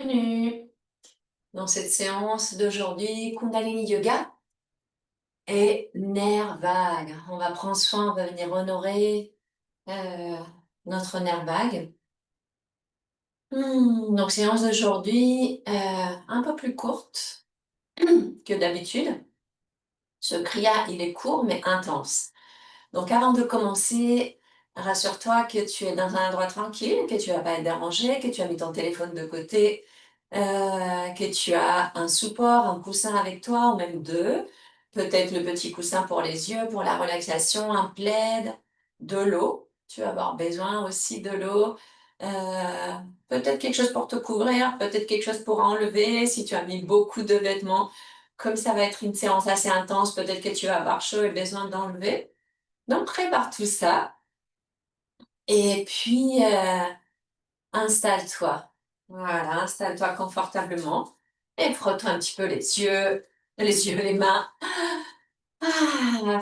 Bienvenue dans cette séance d'aujourd'hui, Kundalini Yoga et nerf vague. On va prendre soin, on va venir honorer euh, notre nerf vague. Donc séance d'aujourd'hui un peu plus courte que d'habitude. Ce kriya, il est court mais intense. Donc avant de commencer, rassure-toi que tu es dans un endroit tranquille, que tu vas pas être dérangé, que tu as mis ton téléphone de côté, que tu as un support, un coussin avec toi, ou même deux. Peut-être le petit coussin pour les yeux, pour la relaxation, un plaid, de l'eau. Tu vas avoir besoin aussi de l'eau. Peut-être quelque chose pour te couvrir, peut-être quelque chose pour enlever si tu as mis beaucoup de vêtements. Comme ça va être une séance assez intense, peut-être que tu vas avoir chaud et besoin d'enlever. Donc prépare tout ça et puis installe-toi. Voilà, installe-toi confortablement et frotte un petit peu les yeux, les mains.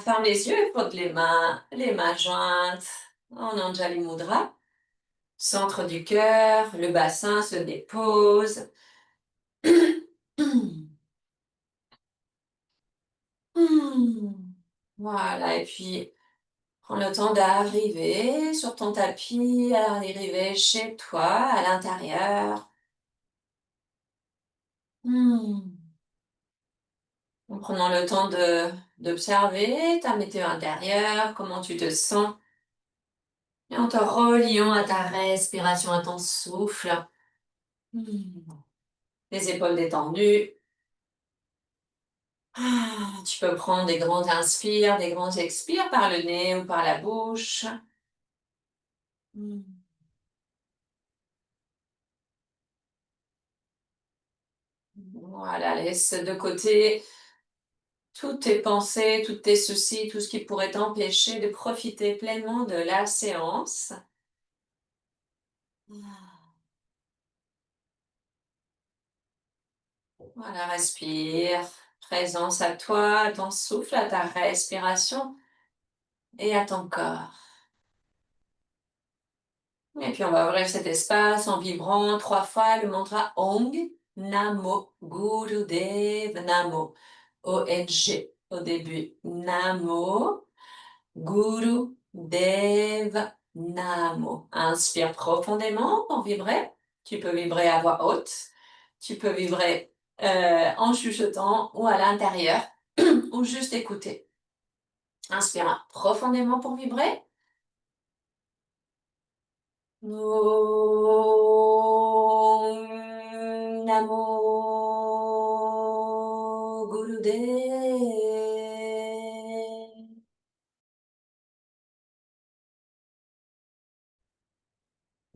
Ferme les yeux et frotte les mains jointes en Anjali Mudra. Centre du cœur, le bassin se dépose. Voilà, et puis prends le temps d'arriver sur ton tapis, arriver chez toi, à l'intérieur. En prenant le temps d'observer ta météo intérieure, comment tu te sens, et en te reliant à ta respiration, à ton souffle. Hmm. Les épaules détendues. Tu peux prendre des grands inspires, des grands expires par le nez ou par la bouche. Hmm. Voilà, laisse de côté toutes tes pensées, tous tes soucis, tout ce qui pourrait t'empêcher de profiter pleinement de la séance. Voilà, respire. Présence à toi, à ton souffle, à ta respiration et à ton corps. Et puis on va ouvrir cet espace en vibrant 3 fois le mantra Ong Namo Gurudev Namo. O-N-G au début. Namo Gurudev Namo. Inspire profondément pour vibrer. Tu peux vibrer à voix haute. Tu peux vibrer en chuchotant ou à l'intérieur ou juste écouter. Inspire profondément pour vibrer. Om Namo Gurudev.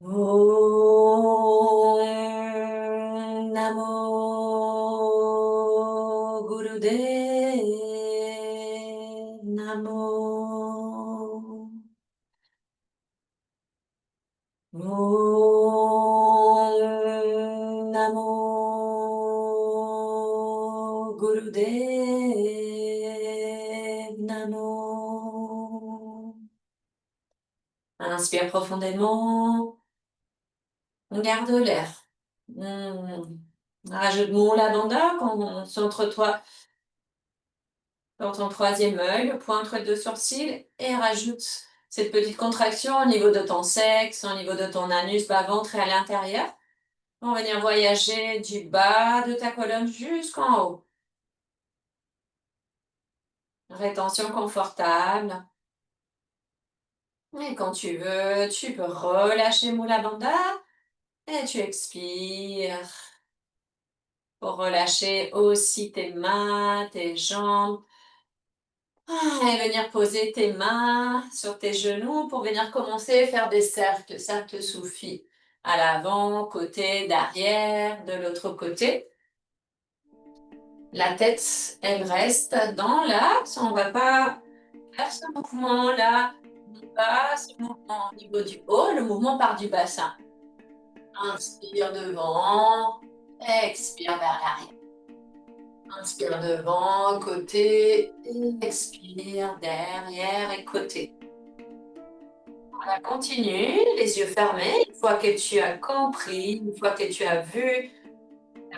Om Namo Gurudev Namo. Om Namo Gurudev Namo. Inspire profondément. On garde l'air. Rajoute mon lavanda quand centre-toi dans ton troisième œil, le point entre les deux sourcils, et rajoute cette petite contraction au niveau de ton sexe, au niveau de ton anus, bas-ventre et à l'intérieur. On va venir voyager du bas de ta colonne jusqu'en haut. Rétention confortable. Et quand tu veux, tu peux relâcher Mula Bandha et tu expires pour relâcher aussi tes mains, tes jambes. Et venir poser tes mains sur tes genoux pour venir commencer à faire des cercles soufis. À l'avant, côté, derrière, de l'autre côté. La tête, elle reste dans l'axe. On ne va pas faire ce mouvement-là, pas ce mouvement au niveau du haut. Le mouvement part du bassin. Inspire devant, expire vers l'arrière. Inspire devant, côté, expire derrière et côté. Voilà, continue, les yeux fermés. Une fois que tu as compris, une fois que tu as vu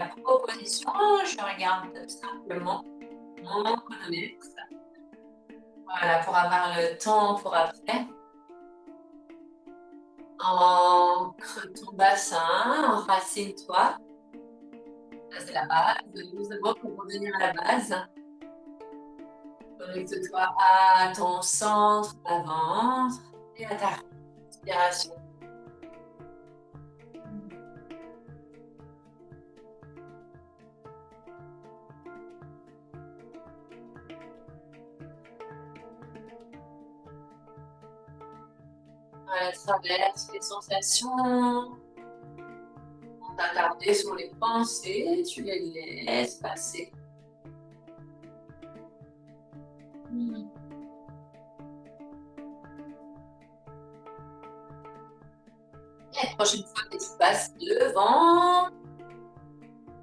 la proposition, je regarde simplement mon chronomètre. Voilà, pour avoir le temps pour après. Ancre ton bassin, enracine-toi. Ça, c'est la base. Doucement pour revenir à la base. Connecte-toi à ton centre, à ventre et à ta respiration. Voilà, traverse les sensations. Sans t'attarder sur les pensées, tu les laisses passer. Et la prochaine fois que tu passes devant,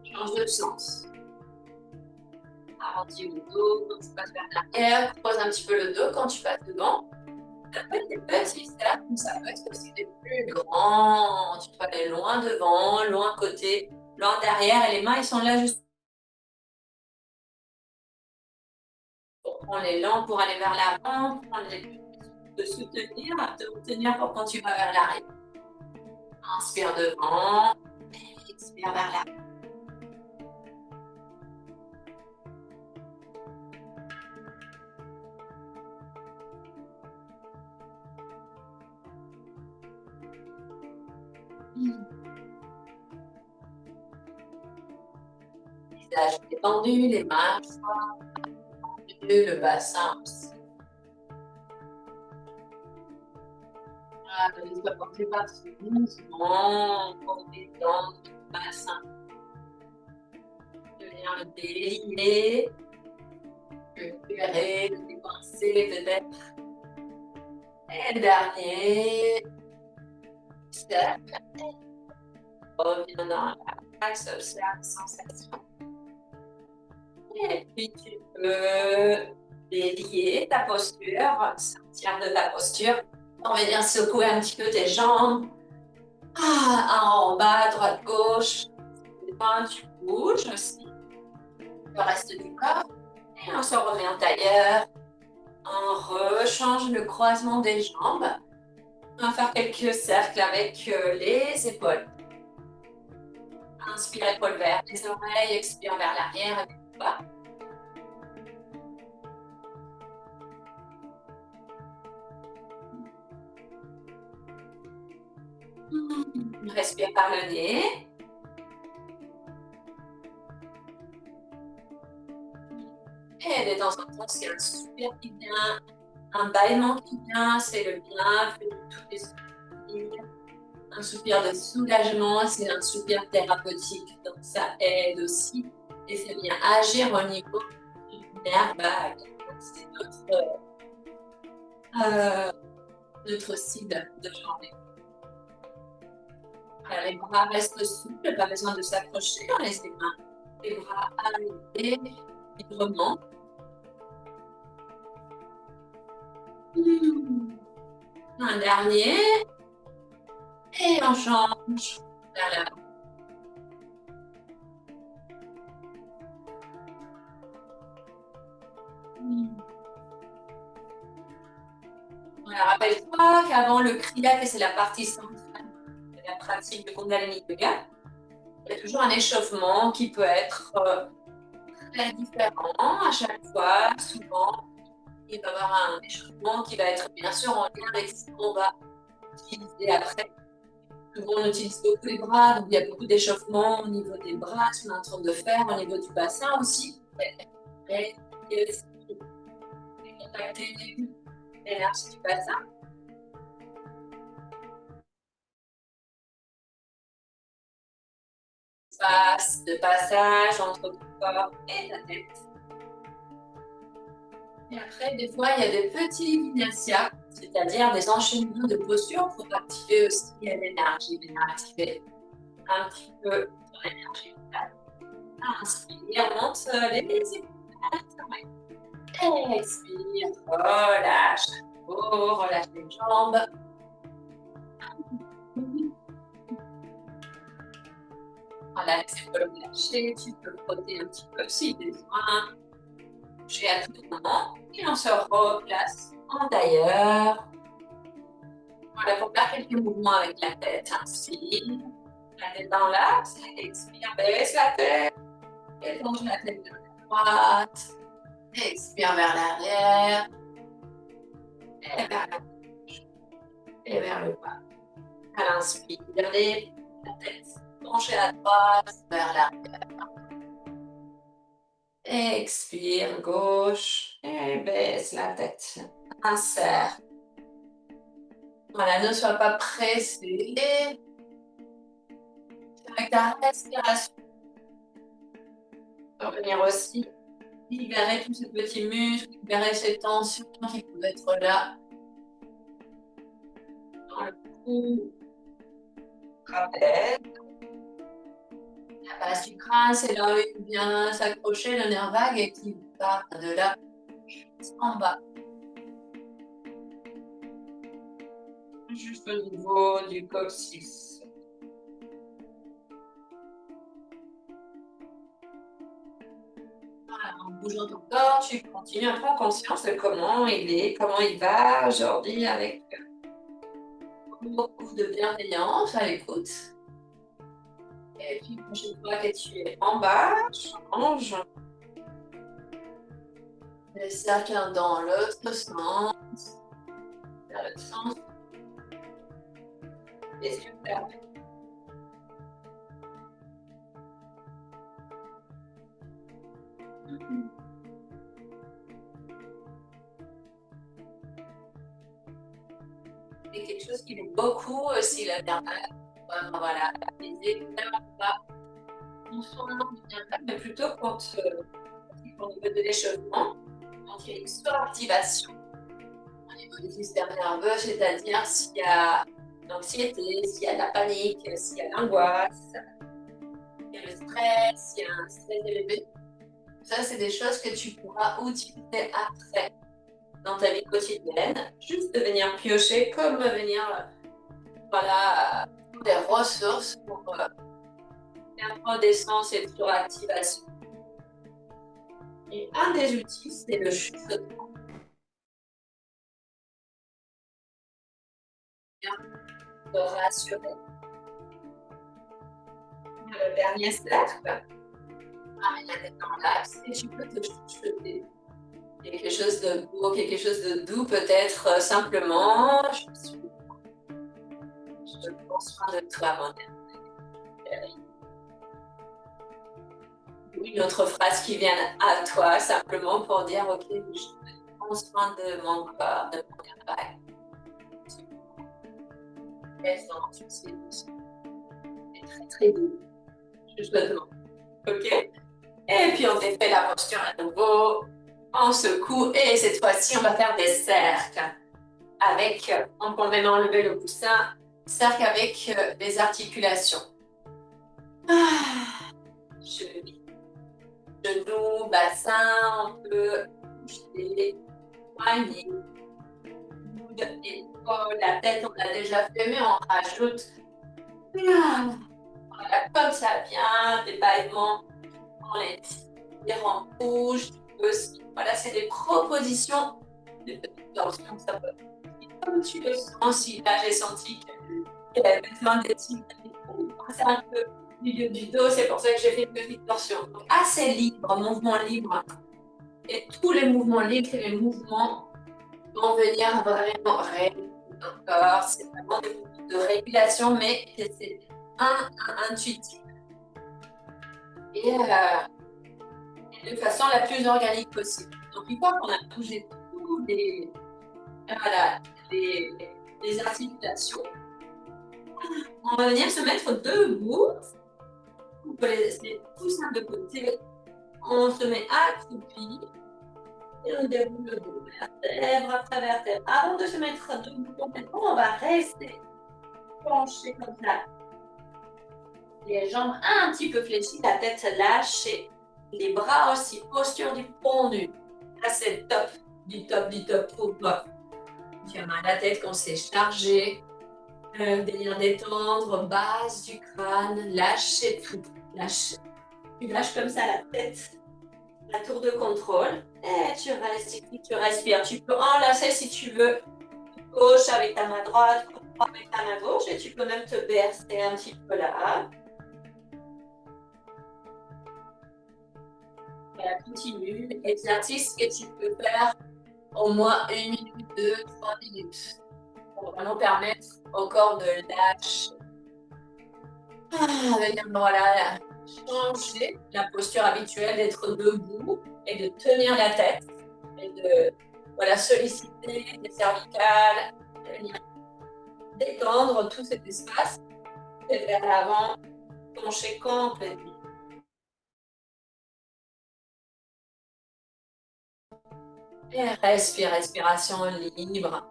change de sens. Arrondis le dos quand tu passes vers l'arrière. Pose un petit peu le dos quand tu passes devant. Ça peut être des petits cercles, mais ça peut être aussi des plus grands. Tu peux aller loin devant, loin côté, loin derrière. Et les mains, ils sont là juste pour prendre l'élan, pour aller vers l'avant, prendre les te soutenir, te retenir pour quand tu vas vers l'arrière. Inspire devant, expire vers l'arrière. Visage détendu, les mains tendues, le bassin aussi. Voilà, laisse-toi porter par ce mouvement pour détendre le bassin. De venir le délier, le libérer, le dépenser peut-être. Et le dernier cercle. Reviens dans l'axe, observe les sensations. Et puis tu peux délier ta posture, sortir de ta posture. On va bien secouer un petit peu tes jambes. En bas, droite, gauche. Tu bouges aussi le reste du corps. Et on se remet en tailleur. On rechange le croisement des jambes. On va faire quelques cercles avec les épaules. Inspire, épaules vers les oreilles. Expire vers l'arrière et le bas. Respire par le nez. Et de temps en temps, c'est un soupir qui vient, un bâillement qui vient, c'est le bienvenu de tous les soupirs. Un soupir de soulagement, c'est un soupir thérapeutique, donc ça aide aussi. Et c'est bien agir au niveau du nerf vague. C'est notre cible de journée. Alors, les bras restent souples, pas besoin de s'accrocher, on laisse les bras aller librement. Un dernier. Et on change vers l'avant. Voilà, rappelle-toi qu'avant le kriya, c'est la partie centrale de la pratique de Kundalini Yoga, il y a toujours un échauffement qui peut être très différent à chaque fois. Souvent, il va y avoir un échauffement qui va être bien sûr en lien avec ce qu'on va utiliser après. Souvent, on utilise beaucoup les bras, donc il y a beaucoup d'échauffement au niveau des bras, ce qu'on est en train de faire, au niveau du bassin aussi. Et contacter l'énergie du bassin. Espace de passage entre ton corps et ta tête. Et après, des fois, il y a des petits vinyasa, c'est-à-dire des enchaînements de postures pour activer aussi l'énergie, venir activer un petit peu ton énergie vitale. Inspire, monte les épaules. Expire, relâche le dos, relâche les jambes. Voilà, les épaules relâchées, tu peux frotter un petit peu si besoin. J'ai à tout moment. Et on se replace en tailleur. Voilà, pour faire quelques mouvements avec la tête. Inspire, la tête dans l'axe. Expire, baisse la tête. Étanche la tête vers la droite. Expire vers l'arrière. Et vers la gauche. Et vers le bas. À l'inspire, la tête penchée à droite, vers l'arrière. Expire, gauche. Et baisse la tête. Insère. Voilà, ne sois pas pressé. Avec ta respiration, tu peux venir aussi libérer tous ces petits muscles, libérer ces tensions qui peuvent être là. Dans le cou, trapèze. La base du crâne, c'est là où il vient s'accrocher le nerf vague et qui part de là en bas. Juste au niveau du coccyx. Voilà, en bougeant ton corps, tu continues à prendre conscience de comment il est, comment il va aujourd'hui avec beaucoup de bienveillance à l'écoute. Et puis, prochaine fois que tu es en bas, change. Les cercles dans l'autre sens. Vers l'autre sens. Les yeux fermés. C'est quelque chose qui aime beaucoup aussi la dernière. Voilà, les écarts pas non seulement du bien, mais plutôt quand au niveau de l'échauffement, quand il y a une suractivation au niveau du système nerveux, c'est-à-dire s'il y a l'anxiété, s'il y a la panique, s'il y a l'angoisse, s'il y a le stress, s'il y a un stress élevé. Ça, c'est des choses que tu pourras utiliser après dans ta vie quotidienne. Juste de venir piocher, comme venir, voilà, des ressources pour faire redescendre cette suractivation. Et un des outils, c'est le chuchotement. De rassurer. Le dernier cercle, ramène la tête dans l'axe et tu peux te chuchoter. Quelque chose de beau, quelque chose de doux, peut-être simplement. Je prends soin de toi, mon ami. Une autre phrase qui vient à toi, simplement pour dire, ok, je prends soin de mon corps, de mon travail. Présente, c'est très très doux. Justement. Ok? Et puis on défait la posture à nouveau. On secoue et cette fois-ci, on va faire des cercles avec, on peut même enlever le coussin, cercle avec les articulations. Genoux, bassin, on peut bouger, poignets, coudes, épaules, la tête, on l'a déjà fait, mais on rajoute. Voilà, comme ça vient, des bâillements, on les tire, on bouge, aussi. Voilà, c'est des propositions de petites torsions, ça peut. Comme tu le sens, si là j'ai senti qu'il y avait besoin d'être c'est un peu au milieu du dos, c'est pour ça que j'ai fait une petite torsion. Donc, assez libre, mouvement libre. Et tous les mouvements libres, c'est les mouvements qui vont venir vraiment réguler ton corps. C'est vraiment des mouvements de régulation, mais c'est intuitif. Et de façon la plus organique possible. Donc, une fois qu'on a bougé tous voilà, les articulations, on va venir se mettre debout. On peut les laisser tout ça de côté. On se met accroupi. Et on déroule le dos, vertèbre après vertèbre. Avant de se mettre debout complètement, on va rester penché comme ça. Les jambes un petit peu fléchies, la tête lâchée. Les bras aussi, posture du pont nu. Là, c'est top, du top, du top pour toi. Tu as mal à la tête quand c'est chargé. Venir détendre, base du crâne, lâcher tout. Lâche. Tu lâches comme ça la tête. La tour de contrôle. Et tu restes ici, tu respires. Tu peux enlacer si tu veux. Gauche avec ta main droite, droite avec ta main gauche. Et tu peux même te bercer un petit peu là. Voilà, continue. Exercice que tu peux faire au moins 1 minute, 2, 3 minutes. Pour vraiment permettre au corps de lâcher. Voilà, changer la posture habituelle d'être debout et de tenir la tête et de solliciter les cervicales, venir détendre tout cet espace et vers l'avant, pencher complètement. Et respire, respiration libre,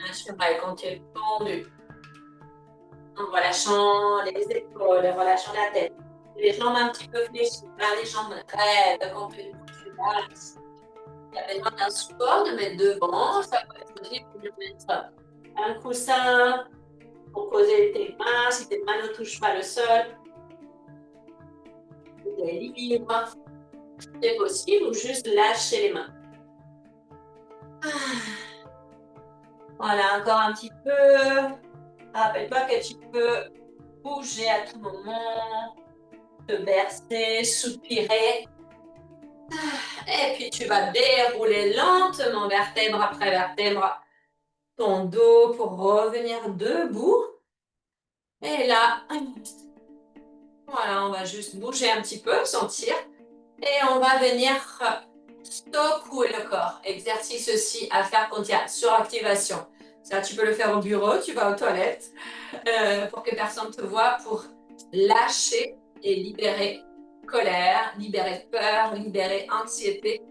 naturelle quand tu es tendu. En relâchant les épaules, en relâchant la tête. Les jambes un petit peu fléchies, pas les jambes raides, complètement. Tu lâches. Il y a besoin d'un support de mettre devant. Ça peut être aussi pour mettre un coussin pour poser tes mains. Si tes mains ne touchent pas le sol, tu es libre. C'est possible ou juste lâcher les mains. Voilà, encore un petit peu. Rappelle-toi que tu peux bouger à tout moment, te bercer, soupirer. Et puis tu vas dérouler lentement vertèbre après vertèbre ton dos pour revenir debout. Et là, voilà, on va juste bouger un petit peu, sentir. Et on va venir secouer le corps. Exercice aussi à faire quand il y a suractivation. Ça, tu peux le faire au bureau, tu vas aux toilettes pour que personne te voie, pour lâcher et libérer colère, libérer peur, libérer anxiété.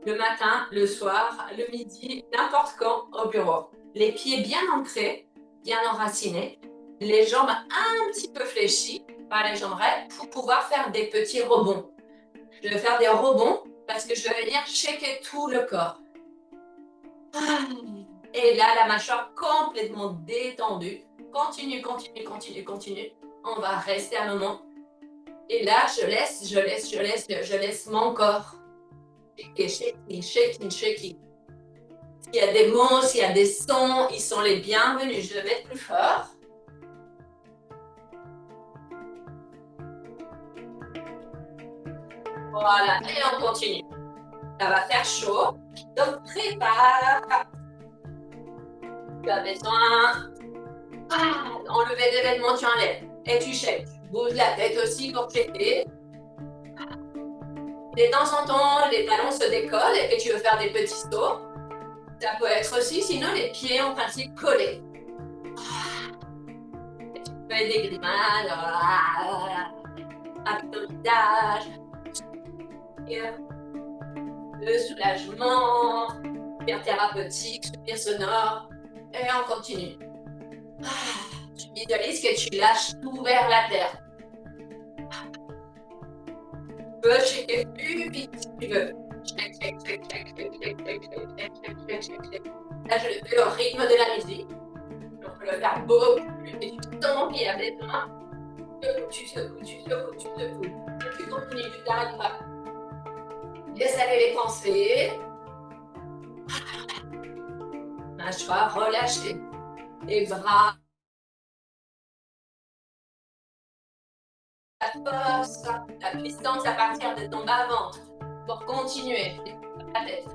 Le matin, le soir, le midi, n'importe quand au bureau. Les pieds bien ancrés, bien enracinés, les jambes un petit peu fléchies, pas les jambes raides, pour pouvoir faire des petits rebonds. Je vais faire des rebonds parce que je vais venir shaker tout le corps. Et là, la mâchoire complètement détendue. Continue, continue, continue, continue. On va rester un moment. Et là, je laisse mon corps. Shaking, shaking, shaking. S'il y a des mots, s'il y a des sons, ils sont les bienvenus. Je vais mettre plus fort. Voilà, et on continue. Ça va faire chaud. Donc, prépare. Tu as besoin. Enlever des vêtements, tu enlèves. Et tu shakes. Bouge la tête aussi pour shaker. De temps en temps, les talons se décollent et que tu veux faire des petits sauts. Ça peut être aussi, sinon les pieds en principe collés. Et tu fais des grimaces avec ton visage. Le soulagement, soupir thérapeutique, soupir sonore. Et on continue. Tu visualises que tu lâches tout vers la terre. Tu peux shaker plus vite si tu veux. Shake, shake, shake, shake, shake, shake, shake, shake, shake, shake, shake, shake. Là, je le fais au rythme de la musique. On peut le faire beaucoup plus vite. Tu sens qu'il y a besoin. Tu secoues, tu secoues, tu secoues. Et tu continues, tu t'arrêtes pas. Laisse aller les pensées. Mâchoire relâchée. Les bras. La force, la puissance à partir de ton bas-ventre pour continuer. La tête.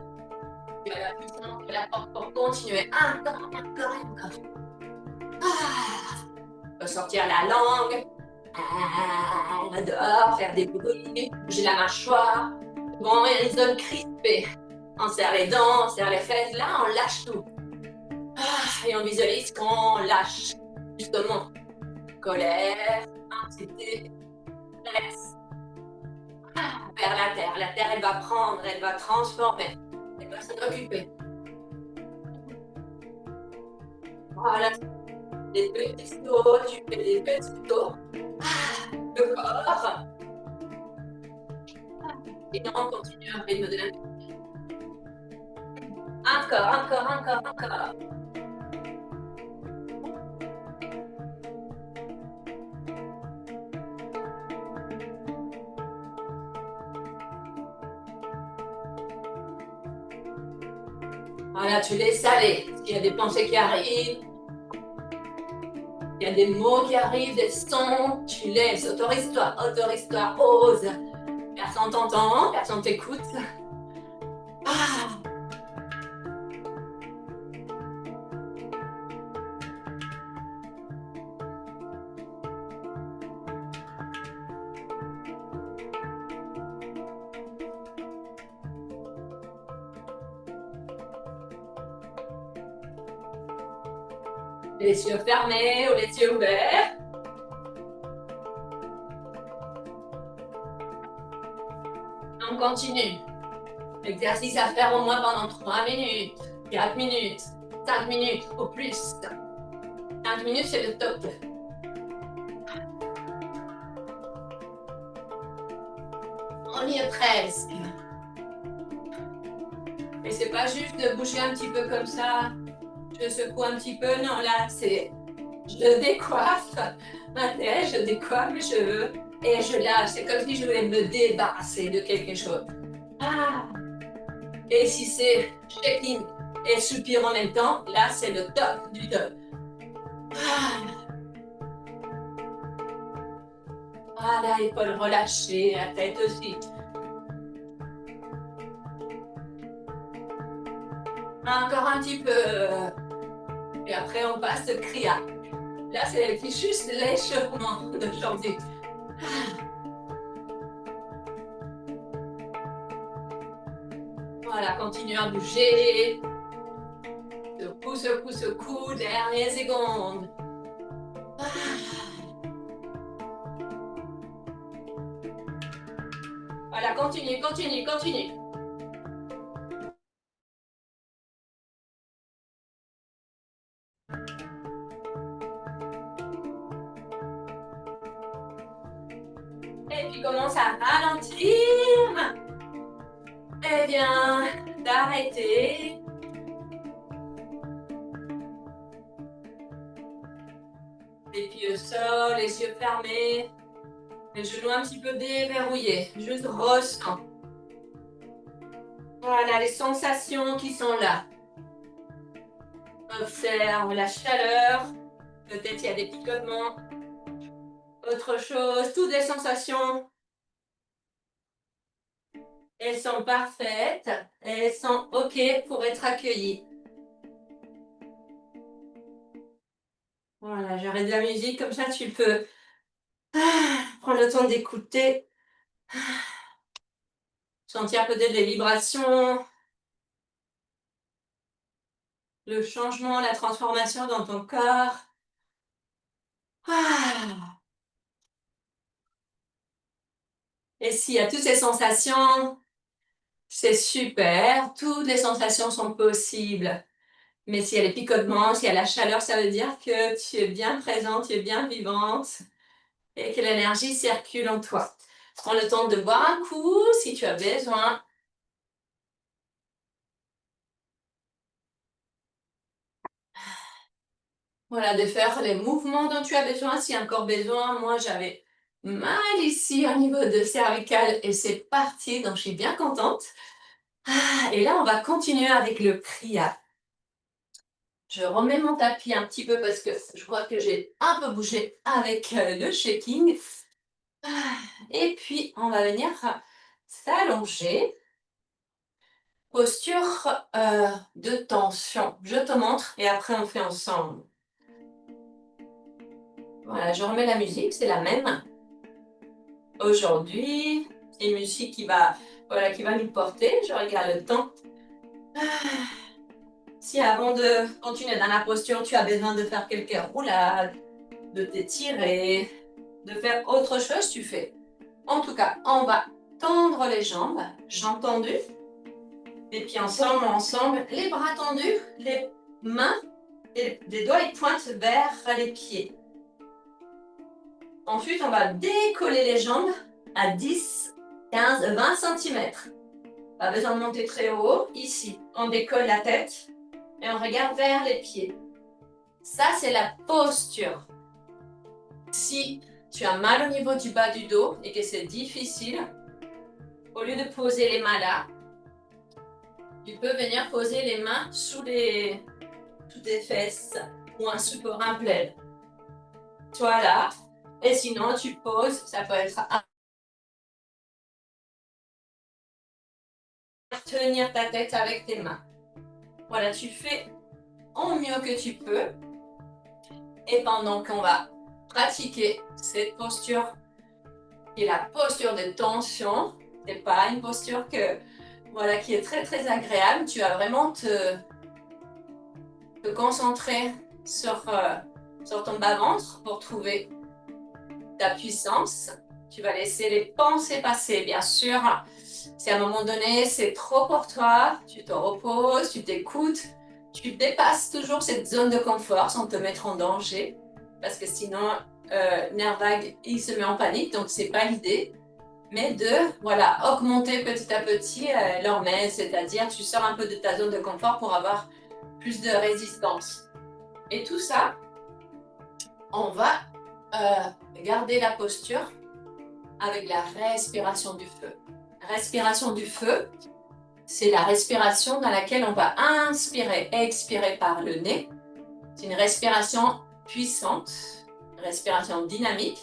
Tu as la puissance de la force pour continuer. Encore, encore, encore. Tu peux sortir la langue. Dehors, faire des bruits, bouger la mâchoire. Bon, il y a une zone crispée. On serre les dents, on serre les fesses. Là, on lâche tout. Et on visualise qu'on lâche. Justement, colère, anxiété, stress. Vers la terre. La terre, elle va prendre, elle va transformer. Elle va s'en occuper. Voilà. Des petits sauts, tu fais des petits sauts. Le corps. Et on continue un rythme de la musique. Encore, encore, encore, encore. Voilà, tu laisses aller. S'il y a des pensées qui arrivent, il y a des mots qui arrivent, des sons, tu laisses. Autorise-toi, ose. Personne t'entend, personne t'écoute. Ah. Les yeux fermés ou les yeux ouverts. On continue. Exercice à faire au moins pendant 3 minutes, 4 minutes, 5 minutes au plus. 5 minutes, c'est le top. On y est presque. Et c'est pas juste de bouger un petit peu comme ça. Je secoue un petit peu. Non, là, c'est... Je décoiffe ma tête, je décoiffe mes cheveux et je lâche. C'est comme si je voulais me débarrasser de quelque chose. Ah. Et si c'est shaking et soupir en même temps, là, c'est le top du top. Ah. Voilà, épaules relâchées, la tête aussi. Encore un petit peu. Et après, on passe au Kriya. Là, c'est juste l'échauffement d'aujourd'hui. Voilà, continue à bouger. Secoue, secoue, secoue. Dernière seconde. Voilà, continue, continue, continue. Et puis commence à ralentir. Et bien, d'arrêter. Les pieds au sol, les yeux fermés. Les genoux un petit peu déverrouillés. Juste ressens. Voilà, les sensations qui sont là. Observe la chaleur. Peut-être il y a des picotements. Autre chose, toutes les sensations. Elles sont parfaites. Elles sont OK pour être accueillies. Voilà, j'arrête la musique. Comme ça, tu peux prendre le temps d'écouter. Sentir peut-être les vibrations. Le changement, la transformation dans ton corps. Ah. Et s'il y a toutes ces sensations, c'est super. Toutes les sensations sont possibles. Mais s'il y a les picotements, s'il y a la chaleur, ça veut dire que tu es bien présente, tu es bien vivante et que l'énergie circule en toi. Prends le temps de boire un coup si tu as besoin. Voilà, de faire les mouvements dont tu as besoin. S'il y a encore besoin, moi j'avais mal ici au niveau de cervical et c'est parti, donc je suis bien contente. Ah, et là, on va continuer avec le Kriya. Je remets mon tapis un petit peu parce que je crois que j'ai un peu bougé avec le shaking. Ah, et puis, on va venir s'allonger. Posture de tension. Je te montre et après on fait ensemble. Voilà, je remets la musique, c'est la même. Aujourd'hui, c'est une musique qui va, voilà, qui va nous porter. Je regarde le temps. Ah. Si avant de continuer dans la posture, tu as besoin de faire quelques roulades, de t'étirer, de faire autre chose, tu fais. En tout cas, on va tendre les jambes, jambes tendues, les pieds ensemble, les bras tendus, les mains et les doigts ils pointent vers les pieds. Ensuite, on va décoller les jambes à 10, 15, 20 cm. Pas besoin de monter très haut. Ici, on décolle la tête et on regarde vers les pieds. Ça, c'est la posture. Si tu as mal au niveau du bas du dos et que c'est difficile, au lieu de poser les mains là, Tu peux venir poser les mains sous tes fesses ou un support, un plaid. Toi là. Et sinon, tu poses, ça peut être tenir ta tête avec tes mains. Voilà, tu fais au mieux que tu peux. Et pendant qu'on va pratiquer cette posture, qui est la posture de tension, c'est pas une posture qui est très très agréable. Tu vas vraiment te concentrer sur ton bas-ventre pour trouver ta puissance. Tu vas laisser les pensées passer, bien sûr. Si à un moment donné, c'est trop pour toi, tu te reposes, tu t'écoutes, tu dépasses toujours cette zone de confort sans te mettre en danger. Parce que sinon, nerf vague, il se met en panique, donc c'est pas l'idée. Mais augmenter petit à petit l'hormèse, c'est-à-dire tu sors un peu de ta zone de confort pour avoir plus de résistance. Et tout ça, on va garder la posture avec la respiration du feu. Respiration du feu, c'est la respiration dans laquelle on va inspirer et expirer par le nez. C'est une respiration puissante, respiration dynamique.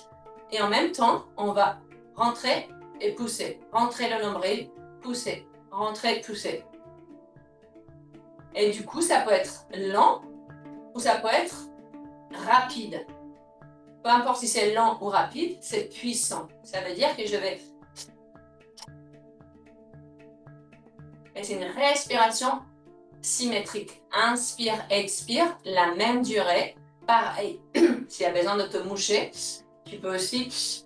Et en même temps, on va rentrer et pousser. Rentrer le nombril, pousser. Rentrer, pousser. Et du coup, ça peut être lent ou ça peut être rapide. Peu importe si c'est lent ou rapide, c'est puissant. Ça veut dire que je vais... Et c'est une respiration symétrique. Inspire, expire, la même durée. Pareil, s'il y a besoin de te moucher, tu peux aussi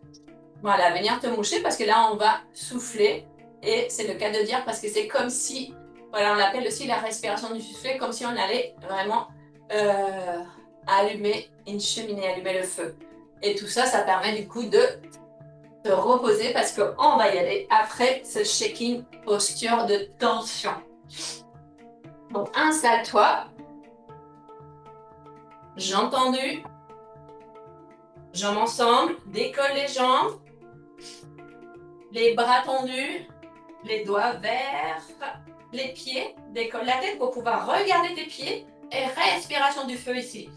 venir te moucher parce que là, on va souffler. Et c'est le cas de dire parce que c'est comme si, on l'appelle aussi la respiration du soufflet, comme si on allait vraiment allumer une cheminée, allumer le feu. Et tout ça, ça permet du coup de te reposer parce qu'on va y aller après ce shaking posture de tension. Donc, installe-toi. Jambes tendues. Jambes ensemble. Décolle les jambes. Les bras tendus. Les doigts vers les pieds. Décolle la tête pour pouvoir regarder tes pieds. Et respiration du feu ici.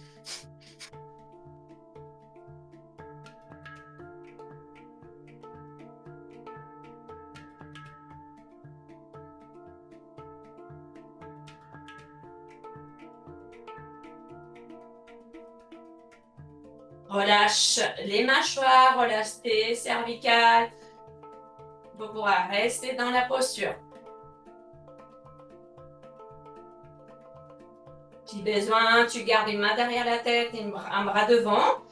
Relâche les mâchoires, relâche tes cervicales pour pouvoir rester dans la posture. Si besoin, tu gardes une main derrière la tête et un bras devant.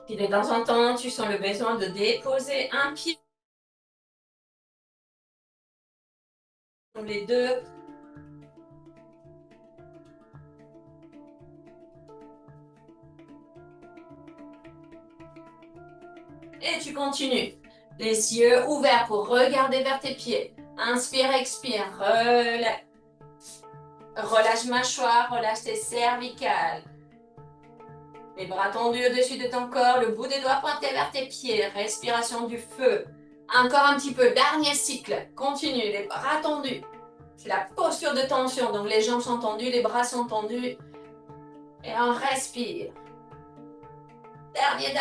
Si de temps en temps, tu sens le besoin de déposer un pied, les deux. Et tu continues. Les yeux ouverts pour regarder vers tes pieds. Inspire, expire. Relâche mâchoire, relâche tes cervicales. Les bras tendus au-dessus de ton corps, le bout des doigts pointés vers tes pieds. Respiration du feu. Encore un petit peu. Dernier cycle. Continue. Les bras tendus. C'est la posture de tension. Donc les jambes sont tendues, les bras sont tendus. Et on respire. Dernier.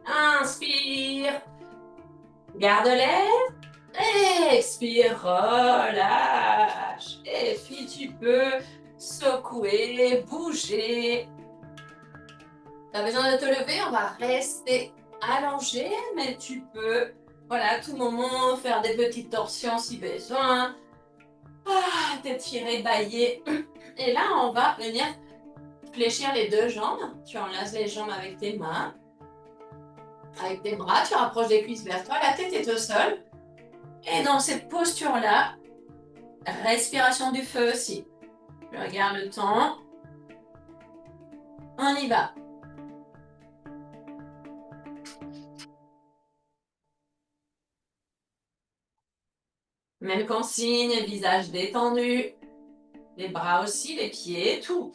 Inspire. Garde l'air. Expire, relâche. Et puis tu peux secouer, bouger. Tu as besoin de te lever, on va rester allongé, mais tu peux, à tout moment, faire des petites torsions si besoin. T'étirer, bailler. Et là, on va venir fléchir les deux jambes. Tu enlaces les jambes avec tes mains. Avec tes bras, tu rapproches des cuisses vers toi. La tête est au sol. Et dans cette posture-là, respiration du feu aussi. Je regarde le temps. On y va. Même consigne, visage détendu. Les bras aussi, les pieds, tout.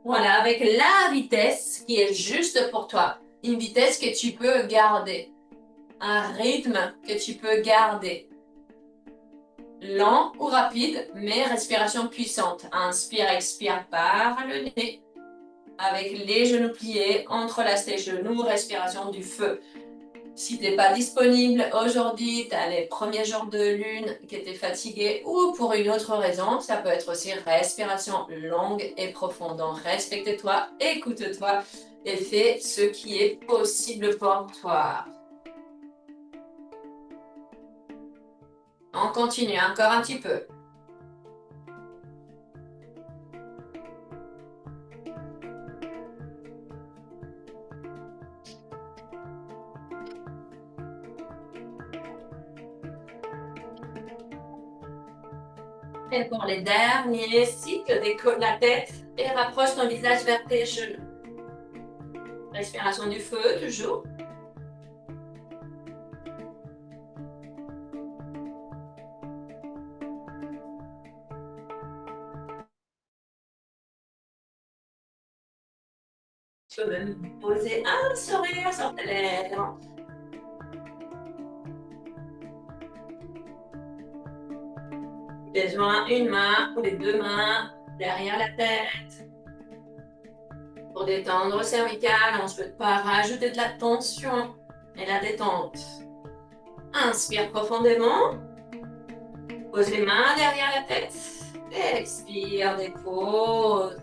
Voilà, avec la vitesse qui est juste pour toi. Une vitesse que tu peux garder. Un rythme que tu peux garder. Lent ou rapide, mais respiration puissante. Inspire, expire par le nez. Avec les genoux pliés, entrelace les genoux, respiration du feu. Si tu n'es pas disponible aujourd'hui, tu as les premiers jours de lune, que tu es fatigué ou pour une autre raison, ça peut être aussi respiration longue et profonde. Donc respecte-toi, écoute-toi et fais ce qui est possible pour toi. On continue encore un petit peu. Et pour les derniers cycles, décolle la tête et rapproche ton visage vers tes genoux. Respiration du feu, toujours. Tu peux même poser un sourire sur tes lèvres. Besoin une main ou les deux mains derrière la tête. Pour détendre le cervical, on ne souhaite pas rajouter de la tension et la détente. Inspire profondément. Pose les mains derrière la tête. Expire, dépose.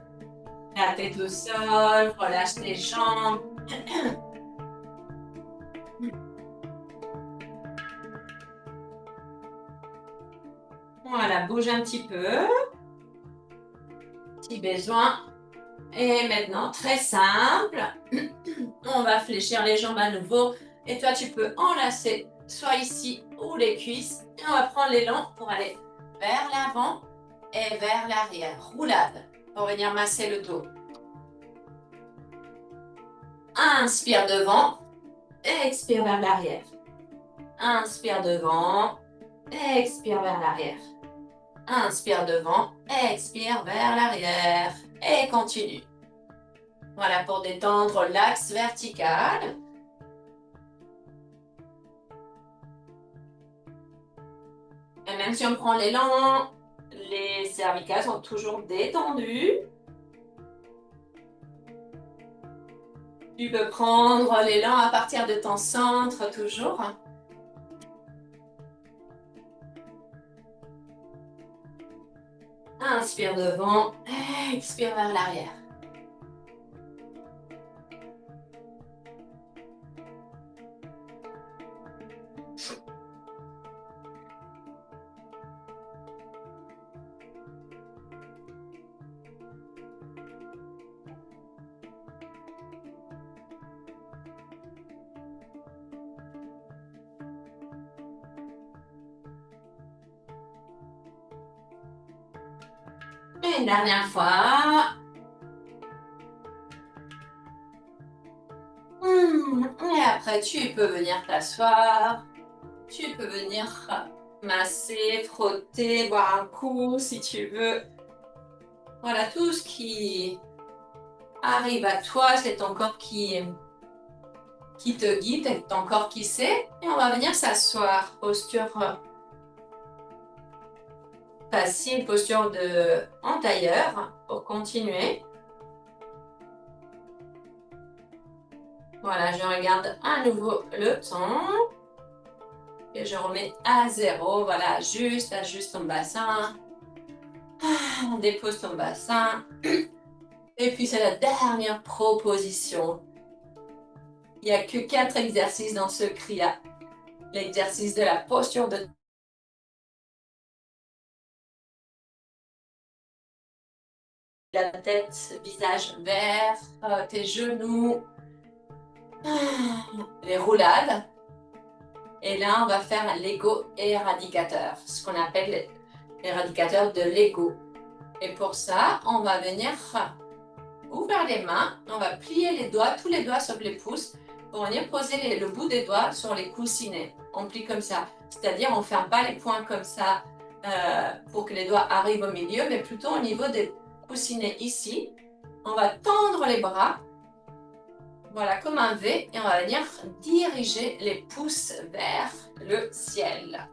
La tête au sol, relâche tes jambes. Voilà, bouge un petit peu. Si besoin. Et maintenant, très simple. On va fléchir les jambes à nouveau. Et toi, tu peux enlacer soit ici ou les cuisses. Et on va prendre l'élan pour aller vers l'avant et vers l'arrière. Roulade pour venir masser le dos. Inspire devant. Expire vers l'arrière. Inspire devant. Expire vers l'arrière. Inspire devant. Expire vers l'arrière. Et continue. Voilà pour détendre l'axe vertical. Et même si on prend l'élan, les cervicales sont toujours détendues. Tu peux prendre l'élan à partir de ton centre toujours. Inspire devant, expire vers l'arrière. Et une dernière fois. Et après, tu peux venir t'asseoir. Tu peux venir masser, frotter, boire un coup si tu veux. Voilà, tout ce qui arrive à toi, c'est ton corps qui te guide, c'est ton corps qui sait. Et on va venir s'asseoir. Posture facile, posture de en tailleur pour continuer. Voilà, je regarde à nouveau le temps. Et je remets à zéro. Voilà, juste, ajuste ton bassin. On dépose ton bassin. Et puis, c'est la dernière proposition. Il n'y a que 4 exercices dans ce Kriya. L'exercice de la posture de la tête, visage vers tes genoux. Les roulades. Et là, on va faire l'ego éradicateur, ce qu'on appelle l'éradicateur de l'ego. Et pour ça, on va venir ouvrir les mains. On va plier les doigts, tous les doigts sauf les pouces, pour venir poser le bout des doigts sur les coussinets. On plie comme ça. C'est-à-dire, on ne ferme pas les poings comme ça pour que les doigts arrivent au milieu, mais plutôt au niveau des coussinets ici. On va tendre les bras. Voilà, comme un V, et on va venir diriger les pouces vers le ciel.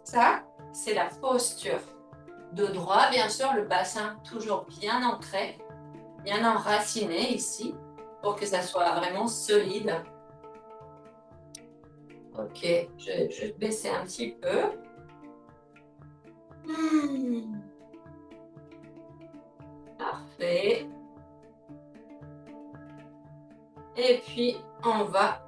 Ça, c'est la posture. Dos droit, bien sûr, le bassin toujours bien ancré, bien enraciné ici, pour que ça soit vraiment solide. Ok, je vais juste baisser un petit peu. Parfait. Et puis, on va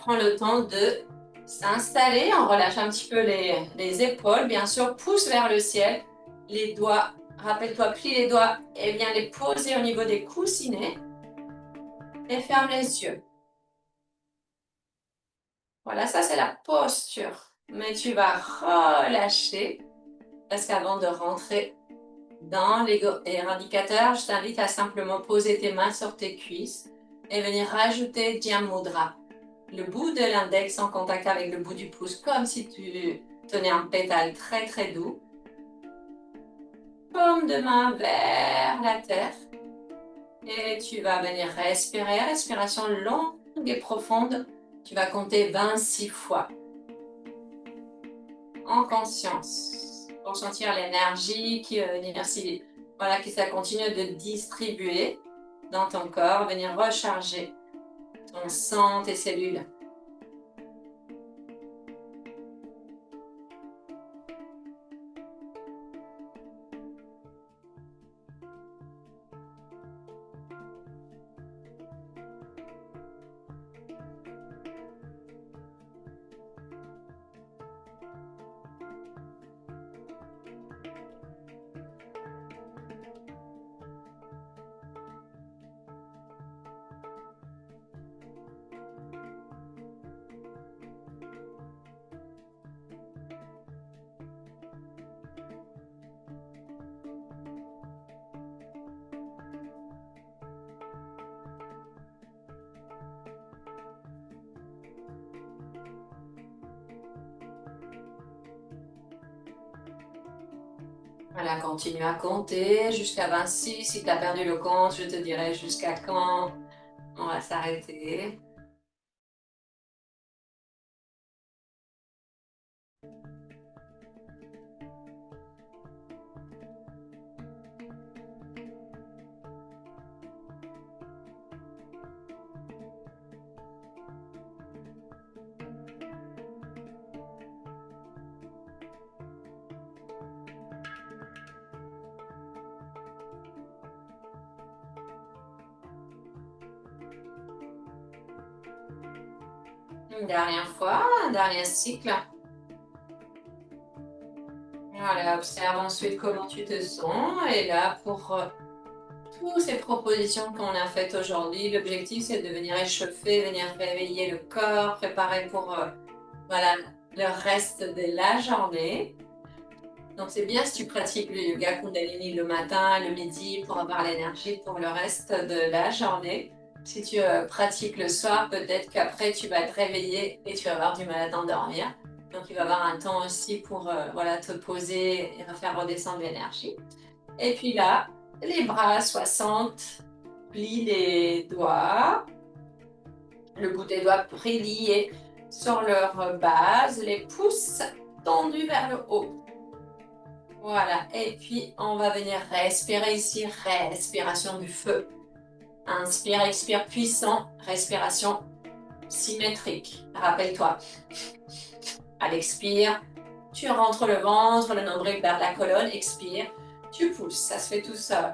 prendre le temps de s'installer. On relâche un petit peu les épaules. Bien sûr, pousse vers le ciel. Les doigts, rappelle-toi, plie les doigts et viens les poser au niveau des coussinets. Et ferme les yeux. Voilà, ça c'est la posture. Mais tu vas relâcher parce qu'avant de rentrer dans les indicateurs, je t'invite à simplement poser tes mains sur tes cuisses et venir rajouter Dhyana Mudra. Le bout de l'index en contact avec le bout du pouce, comme si tu tenais un pétale très très doux. Paume de main vers la terre. Et tu vas venir respirer, respiration longue et profonde. Tu vas compter 26 fois. En conscience. Pour sentir l'énergie qui va venir voilà, que ça continue de distribuer dans ton corps, venir recharger ton sang, tes cellules. Voilà, continue à compter jusqu'à 26. Si tu as perdu le compte, je te dirai jusqu'à quand on va s'arrêter. Une dernière fois, un dernier cycle. Voilà, observe ensuite comment tu te sens. Et là, pour toutes ces propositions qu'on a faites aujourd'hui, l'objectif c'est de venir échauffer, venir réveiller le corps, préparer pour voilà, le reste de la journée. Donc c'est bien si tu pratiques le yoga Kundalini le matin, le midi pour avoir l'énergie pour le reste de la journée. Si tu pratiques le soir, peut-être qu'après tu vas te réveiller et tu vas avoir du mal à t'endormir. Donc il va y avoir un temps aussi pour voilà, te poser et faire redescendre l'énergie. Et puis là, les bras 60, plie les doigts, le bout des doigts reliés sur leur base, les pouces tendus vers le haut. Voilà, et puis on va venir respirer ici, respiration du feu. Inspire, expire puissant, respiration symétrique. Rappelle-toi. À l'expire, tu rentres le ventre, le nombril vers la colonne, expire, tu pousses, ça se fait tout seul.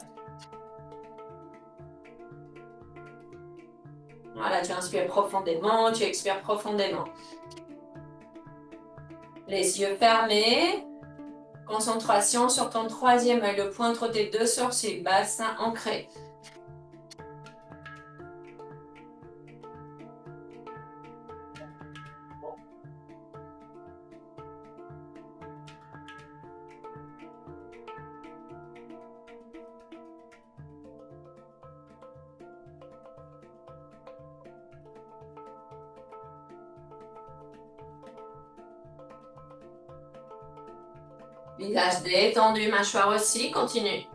Voilà, tu inspires profondément, tu expires profondément. Les yeux fermés, concentration sur ton troisième œil, le point entre tes deux sourcils, bassin ancré. Visage détendu, mâchoire aussi, continue.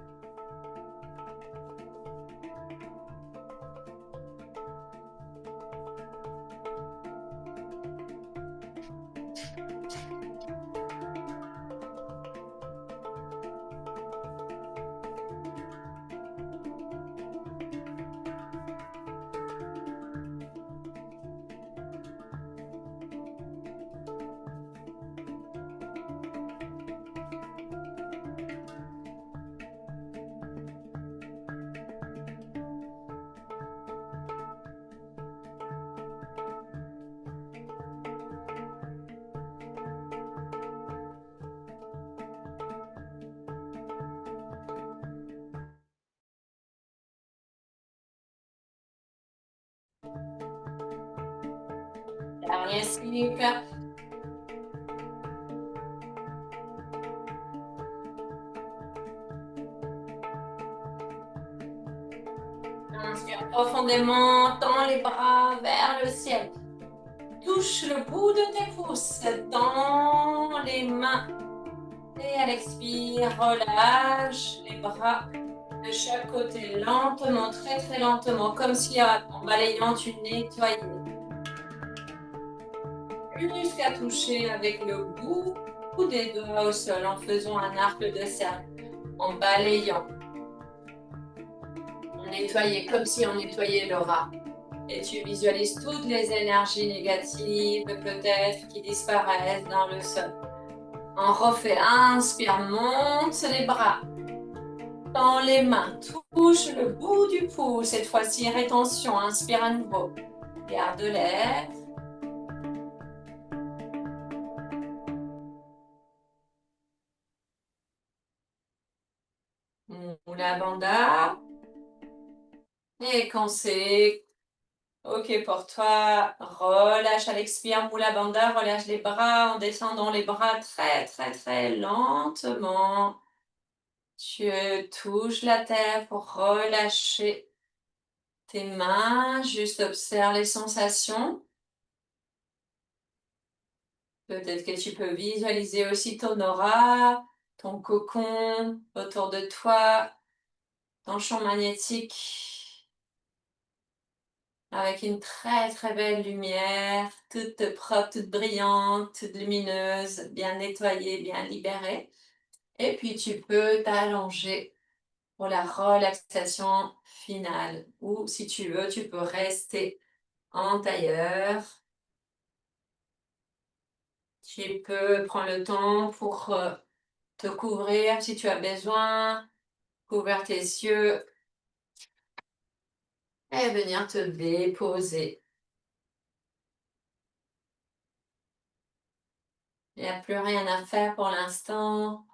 Dernier cycle. Inspire profondément, tends les bras vers le ciel. Touche le bout de tes pouces, tends les mains. Et à l'expire, relâche les bras de chaque côté, lentement, très très lentement, comme si en balayant tu nettoyais. Jusqu'à toucher avec le bout des doigts au sol en faisant un arc de cercle, en balayant. On nettoyait comme si on nettoyait le rat. Et tu visualises toutes les énergies négatives peut-être qui disparaissent dans le sol. On refait, inspire, monte les bras. Tends les mains, touche le bout du pouce. Cette fois-ci, rétention, inspire à nouveau. Garde l'air. Mula Bandha. Et quand c'est OK pour toi, relâche à l'expire, Mula Bandha, relâche les bras en descendant les bras très, très, très lentement. Tu touches la terre pour relâcher tes mains. Juste observe les sensations. Peut-être que tu peux visualiser aussi ton aura, ton cocon autour de toi, ton champ magnétique, avec une très très belle lumière, toute propre, toute brillante, toute lumineuse, bien nettoyée, bien libérée. Et puis tu peux t'allonger pour la relaxation finale. Ou si tu veux, tu peux rester en tailleur. Tu peux prendre le temps pour te couvrir si tu as besoin, couvrir tes yeux et venir te déposer. Il n'y a plus rien à faire pour l'instant.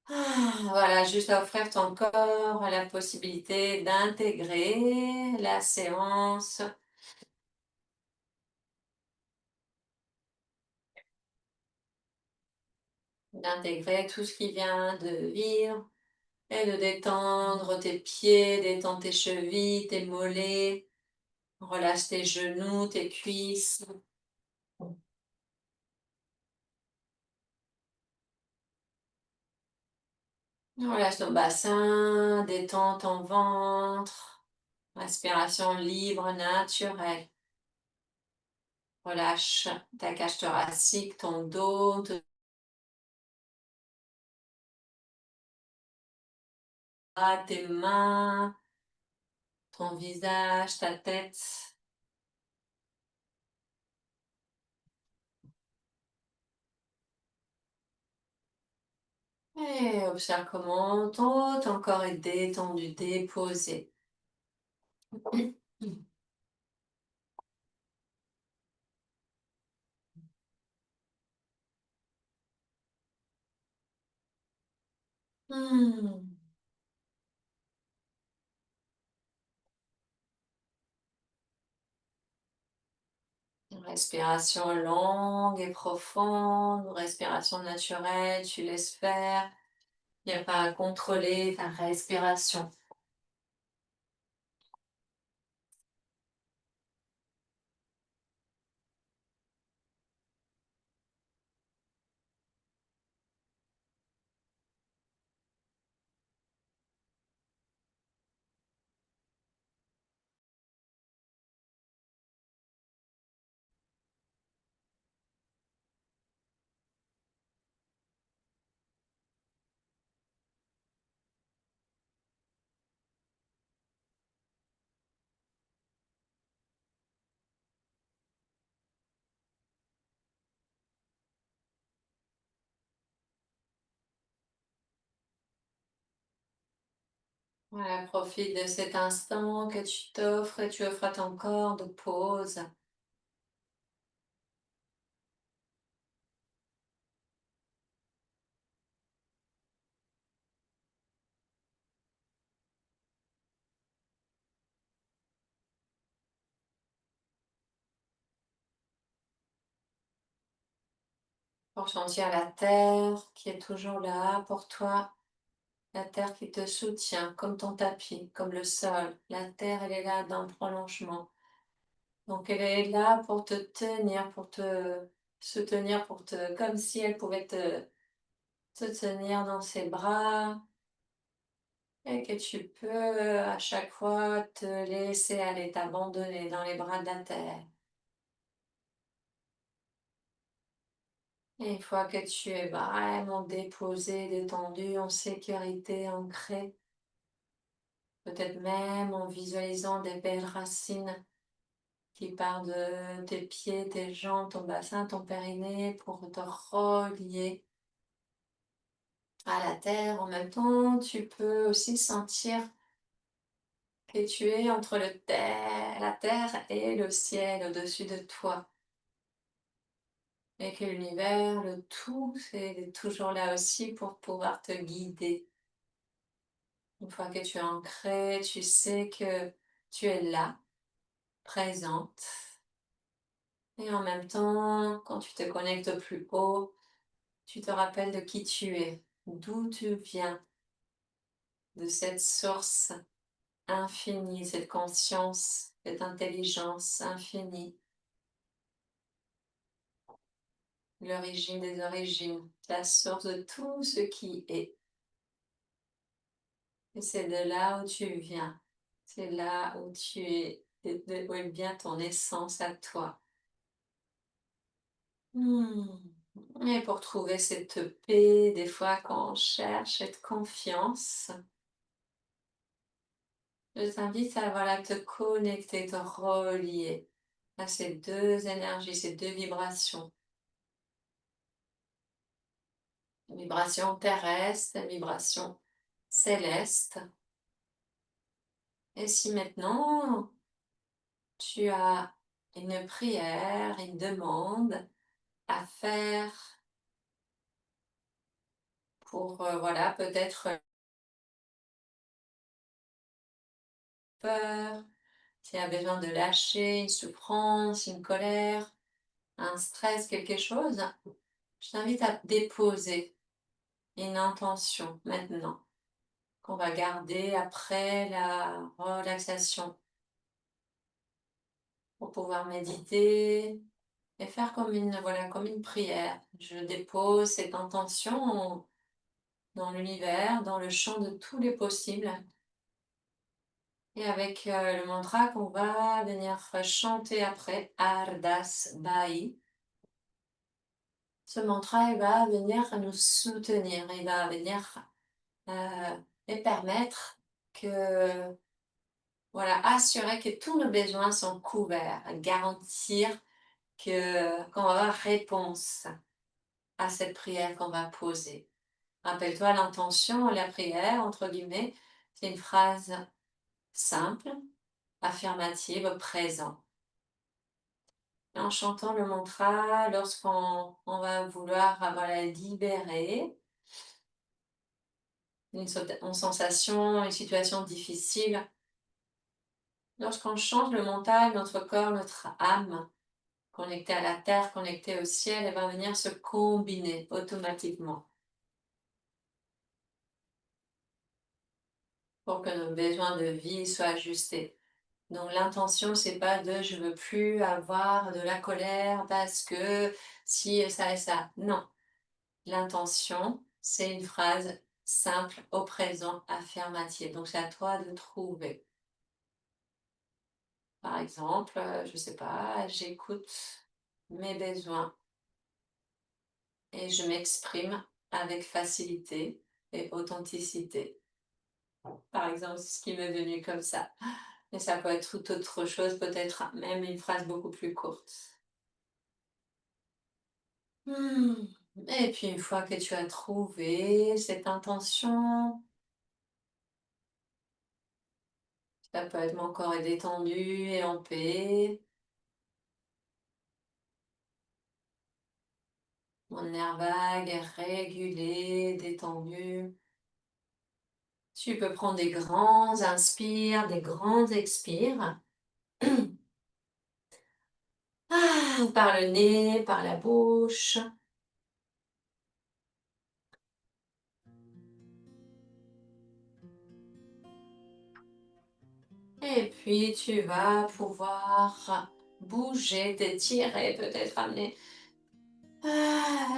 Voilà, juste à offrir ton corps la possibilité d'intégrer la séance, d'intégrer tout ce qui vient de vivre et de détendre tes pieds, détendre tes chevilles, tes mollets, relâche tes genoux, tes cuisses. Relâche ton bassin, détends ton ventre, respiration libre, naturelle. Relâche ta cage thoracique, ton dos, tes mains, ton visage, ta tête. Et observe comment ton corps est détendu, déposé. Hmm. Respiration longue et profonde, respiration naturelle, tu laisses faire. Il n'y a pas à contrôler ta respiration. Voilà, profite de cet instant que tu t'offres et tu offres à ton corps de pause pour sentir la terre qui est toujours là pour toi, la terre qui te soutient comme ton tapis, comme le sol. La terre, elle est là dans le prolongement. Donc elle est là pour te tenir, pour te soutenir, comme si elle pouvait te tenir dans ses bras et que tu peux à chaque fois te laisser aller, t'abandonner dans les bras de la terre. Et une fois que tu es vraiment déposé, détendu, en sécurité, ancré, peut-être même en visualisant des belles racines qui partent de tes pieds, tes jambes, ton bassin, ton périnée pour te relier à la terre. En même temps, tu peux aussi sentir que tu es entre la terre et le ciel au-dessus de toi. Et que l'univers, le tout, c'est toujours là aussi pour pouvoir te guider. Une fois que tu es ancré, tu sais que tu es là, présente. Et en même temps, quand tu te connectes au plus haut, tu te rappelles de qui tu es, d'où tu viens, de cette source infinie, cette conscience, cette intelligence infinie, l'origine des origines, la source de tout ce qui est. Et c'est de là où tu viens, c'est là où tu es, où est bien ton essence à toi. Et pour trouver cette paix, des fois quand on cherche cette confiance, je t'invite à voilà, te connecter, te relier à ces deux énergies, ces deux vibrations. Une vibration terrestre, une vibration céleste. Et si maintenant tu as une prière, une demande à faire pour, voilà, peut-être peur, tu as besoin de lâcher une souffrance, une colère, un stress, quelque chose, je t'invite à déposer une intention maintenant qu'on va garder après la relaxation pour pouvoir méditer et faire comme une, voilà, comme une prière. Je dépose cette intention dans l'univers, dans le champ de tous les possibles. Et avec le mantra qu'on va venir chanter après, Ardas Bai, ce mantra il va venir nous soutenir, il va venir et permettre que, voilà, assurer que tous nos besoins sont couverts, garantir qu'on va avoir réponse à cette prière qu'on va poser. Rappelle-toi, l'intention, la prière, entre guillemets, c'est une phrase simple, affirmative, au présent. Et en chantant le mantra, lorsqu'on va vouloir voilà, libérer une sensation, une situation difficile, lorsqu'on change le mental, notre corps, notre âme, connectée à la terre, connectée au ciel, elle va venir se combiner automatiquement pour que nos besoins de vie soient ajustés. Donc l'intention, c'est pas de je veux plus avoir de la colère parce que si ça et ça. Non. L'intention, c'est une phrase simple au présent affirmative. Donc c'est à toi de trouver. Par exemple, je sais pas, j'écoute mes besoins et je m'exprime avec facilité et authenticité. Par exemple, c'est ce qui m'est venu comme ça. Mais ça peut être tout autre chose, peut-être même une phrase beaucoup plus courte. Hmm. Et puis une fois que tu as trouvé cette intention, Ça peut être mon corps est détendu et en paix. Mon nerf vague est régulé, détendu. Tu peux prendre des grands inspires, des grands expires. Par le nez, par la bouche. Et puis tu vas pouvoir bouger, t'étirer, peut-être amener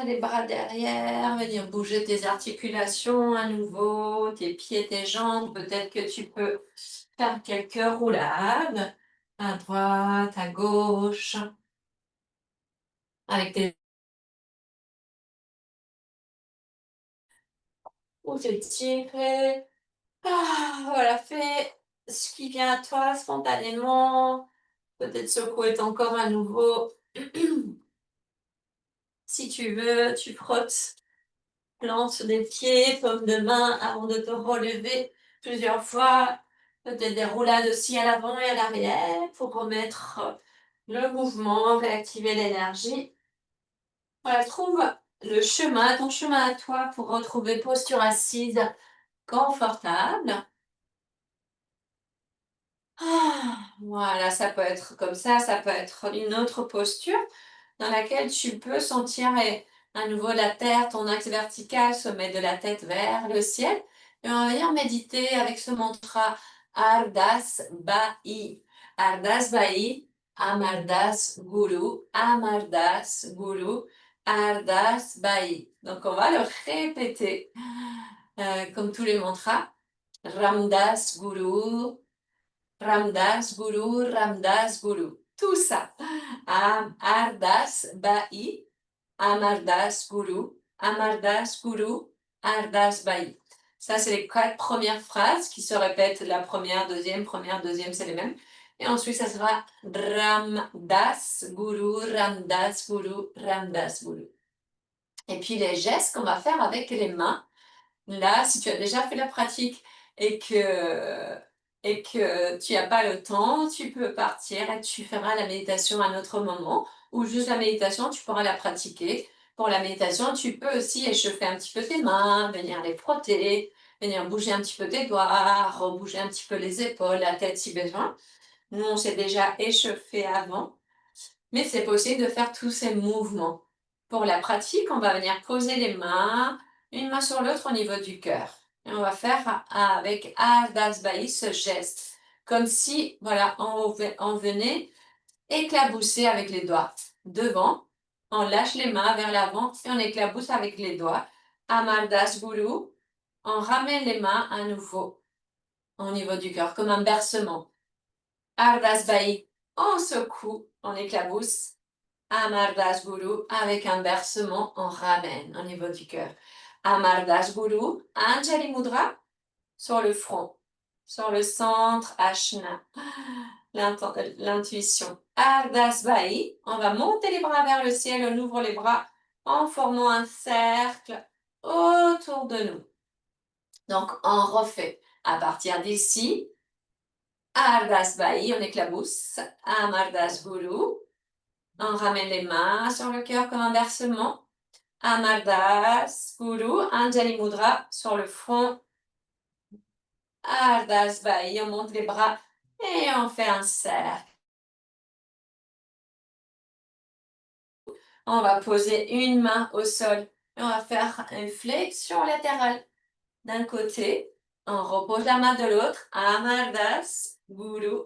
les bras derrière, venir bouger tes articulations à nouveau, tes pieds, tes jambes. Peut-être que tu peux faire quelques roulades à droite, à gauche, avec tes ou t'étirer. Voilà, fais ce qui vient à toi spontanément. Peut-être secouer ton corps à nouveau. Si tu veux, tu frottes plante des pieds, paume de main avant de te relever plusieurs fois. Peut-être des roulades aussi à l'avant et à l'arrière pour remettre le mouvement, réactiver l'énergie. Voilà, trouve le chemin, ton chemin à toi pour retrouver posture assise confortable. Voilà, ça peut être comme ça peut être une autre posture dans laquelle tu peux sentir à nouveau la terre, ton axe vertical se met de la tête vers le ciel. Et on va venir méditer avec ce mantra Ardas Bai. Ardas Bai, Amardas Guru, Amardas Guru, Ardas Bai. Donc on va le répéter comme tous les mantras. Ramdas Guru, Ramdas Guru, Ramdas Guru. Tout ça. Ardas Bai, Amardas Guru, Amardas Guru, Ardas Bai. Ça, c'est les 4 premières phrases qui se répètent. La première, deuxième, c'est les mêmes. Et ensuite, ça sera Ramdas Guru, Ramdas Guru, Ramdas Guru. Et puis les gestes qu'on va faire avec les mains. Là, si tu as déjà fait la pratique et que tu n'as pas le temps, tu peux partir et tu feras la méditation à un autre moment, ou juste la méditation, tu pourras la pratiquer. Pour la méditation, tu peux aussi échauffer un petit peu tes mains, venir les frotter, venir bouger un petit peu tes doigts, rebouger un petit peu les épaules, la tête si besoin. Nous, on s'est déjà échauffé avant. Mais c'est possible de faire tous ces mouvements. Pour la pratique, on va venir poser les mains, une main sur l'autre au niveau du cœur. Et on va faire avec Ardhas Bayi ce geste, comme si, voilà, on venait éclabousser avec les doigts devant. On lâche les mains vers l'avant et on éclabousse avec les doigts. Amardas Guru, on ramène les mains à nouveau au niveau du cœur, comme un bercement. Ardhas Bayi, on secoue, on éclabousse. Amardas Guru, avec un bercement, on ramène au niveau du cœur. Amardas Guru, Anjali Mudra, sur le front, sur le centre, Ashna, l'intuition. Ardas Bai, on va monter les bras vers le ciel, on ouvre les bras en formant un cercle autour de nous. Donc, on refait à partir d'ici. Ardas Bai, on éclabousse. Amardas Guru, on ramène les mains sur le cœur comme un bercement. Amardas Guru, Anjali Mudra sur le front. Ardas Bai, on monte les bras et on fait un cercle. On va poser une main au sol et on va faire une flexion latérale d'un côté. On repose la main de l'autre. Amardas Guru.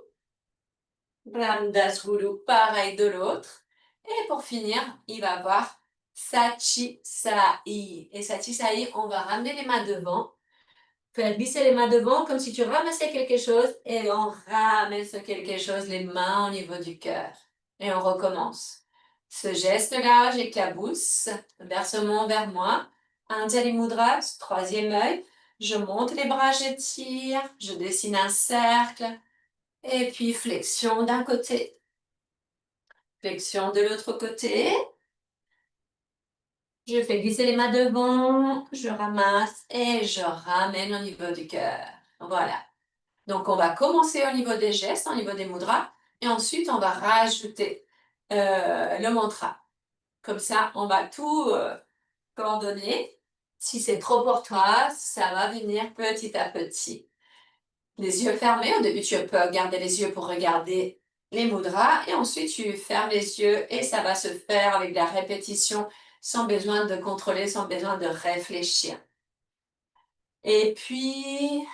Ramdas Guru, pareil de l'autre. Et pour finir, il va avoir Sachi Sai. Et Sachi Sai, on va ramener les mains devant. Faire glisser les mains devant comme si tu ramassais quelque chose et on ramène ce quelque chose, les mains au niveau du cœur. Et on recommence. Ce geste-là, j'éclabousse, versement vers moi. Anjali Mudra, troisième œil. Je monte les bras, j'étire, je dessine un cercle. Et puis flexion d'un côté. Flexion de l'autre côté. Je fais glisser les mains devant, je ramasse et je ramène au niveau du cœur. Voilà. Donc, on va commencer au niveau des gestes, au niveau des mudras, et ensuite, on va rajouter le mantra. Comme ça, on va tout coordonner. Si c'est trop pour toi, ça va venir petit à petit. Les yeux fermés, au début, tu peux garder les yeux pour regarder les mudras, et ensuite, tu fermes les yeux, et ça va se faire avec de la répétition, sans besoin de contrôler, sans besoin de réfléchir. Et puis,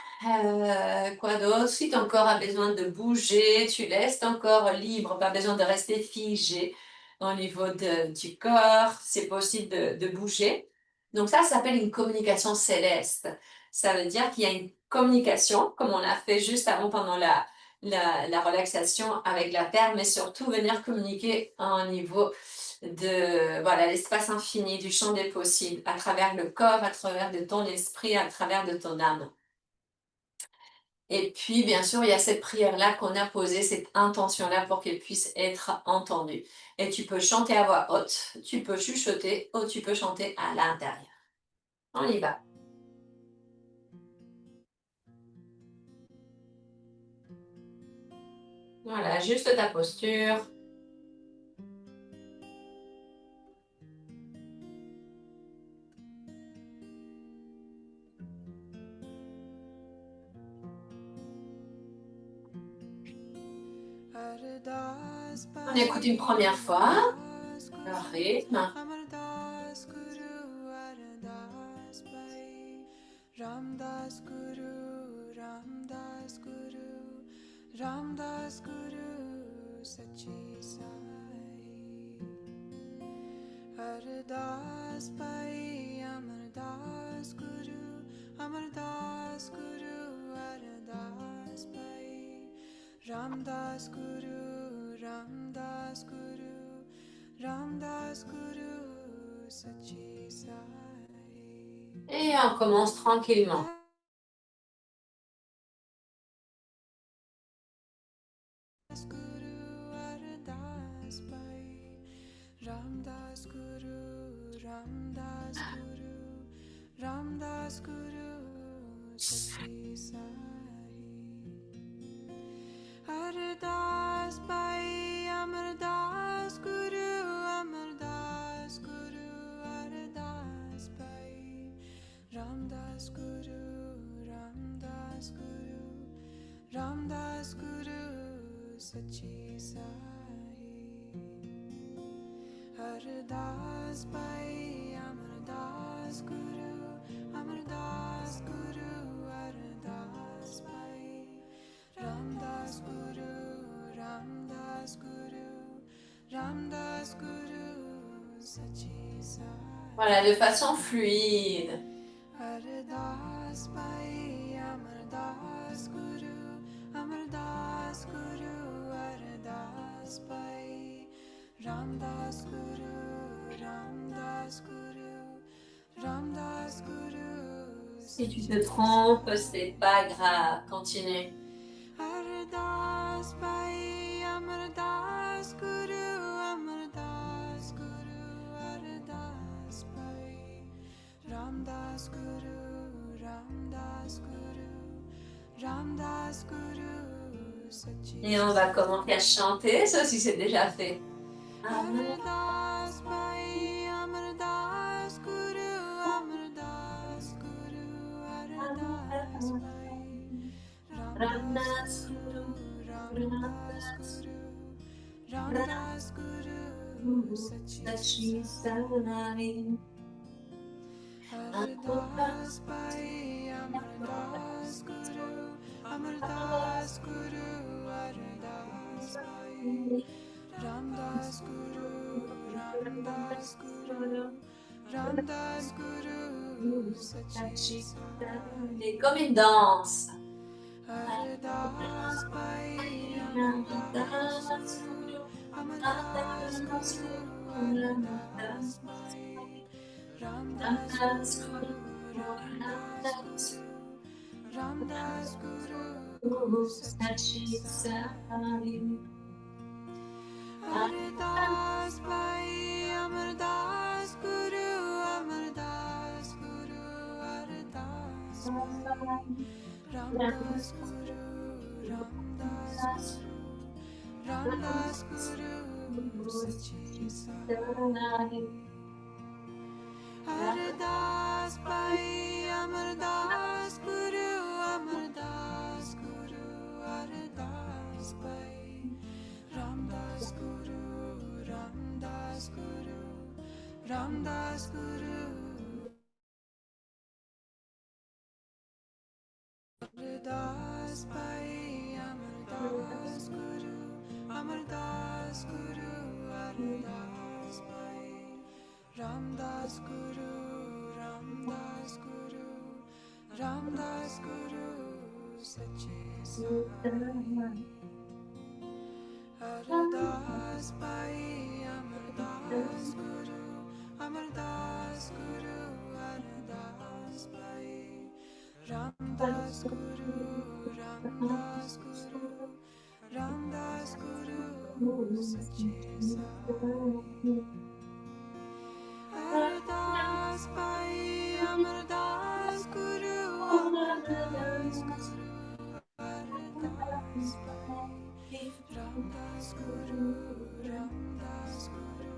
quoi d'autre? Si ton corps a besoin de bouger, tu laisses ton corps libre, pas besoin de rester figé au niveau du corps, c'est possible de bouger. Donc ça s'appelle une communication céleste. Ça veut dire qu'il y a une communication, comme on l'a fait juste avant pendant la relaxation avec la Terre, mais surtout venir communiquer au niveau de voilà, l'espace infini, du champ des possibles, à travers le corps, à travers de ton esprit, à travers de ton âme. Et puis, bien sûr, il y a cette prière-là qu'on a posée, cette intention-là pour qu'elle puisse être entendue. Et tu peux chanter à voix haute, tu peux chuchoter ou tu peux chanter à l'intérieur. On y va. Voilà, juste ta posture. On écoute une première fois le rythme. Ramdas Guru, Ramdas Guru, Ramdas Guru, Sachi Sai. Ardas Pai, Amardas Guru, Amardas Guru, Ardas Pai. Ramdas Guru, Ramdas Guru, Ramdas Guru, Sachi Sai. Et on commence tranquillement. Guru Ardas Pai, Ramdas Guru, Ramdas Guru, Ramdas Guru, Sachi Sai. Ardas Pai, Amardas Guru, Amardas Guru, Ardas Pai, Ramdas Guru, Ramdas Guru, Ramdas Guru, Sachi Sai. Ardas Pai, Amardas Guru, Amardas Guru, Ardas Pai, Ramdas Guru, Ramdas Guru, Ramdas Guru, Sachi Sai. Voilà, de façon fluide. Ardas Pai, Amardas Guru, Amardas Guru, Ardas Pai, Ramdas Guru, Ramdas Guru, Ramdas Guru, Si tu te trompes, c'est pas grave. Continue. Ardas Pai, Amardas Guru, Amardas Guru, Ardas Pai, Ramdas Guru, Ramdas Guru, Ramdas Guru, Sachi. Et on va commencer à chanter, ça aussi c'est déjà fait. Amardas Pai, Amardas Guru, Amardas Guru, Ardas Pai, Ramdas Guru, Ramdas Guru, Ramdas Guru, Sachi Sai. Ardas Pai, Amardas Guru, Amardas Guru, Ardas Pai, Ramdas Guru, Ramdas Guru, Ramdas Guru, Sachi Sai. Comme une danse. Ardas Pai, Amardas Guru, Amardas Guru, Ardas Pai, Ramdas Guru, Ramdas Guru, Ramdas Guru, Sachi Sai. Ardas Pai, Amardas Guru, Amardas Guru, Ardas Pai, Ramdas Guru, Ramdas Guru Sachi Sai. Ardas Pai Amardas Guru Amardas Guru Ardas Pai Ramdas Guru Ramdas Guru Ramdas Guru Ardas Pai Amardas Guru Amardas Guru Ardas Pai Ramdas Guru Ramdas Guru Ramdas Guru Sachi Sai. Ardas Pai Amardas Guru Amardas Guru Ardas Pai Ramdas Guru Ramdas Guru Ramdas Guru Sachi Sai. Ardas Pai Amardas Guru Amardas Guru Ardas Pai Ramdas Guru Ramdas Guru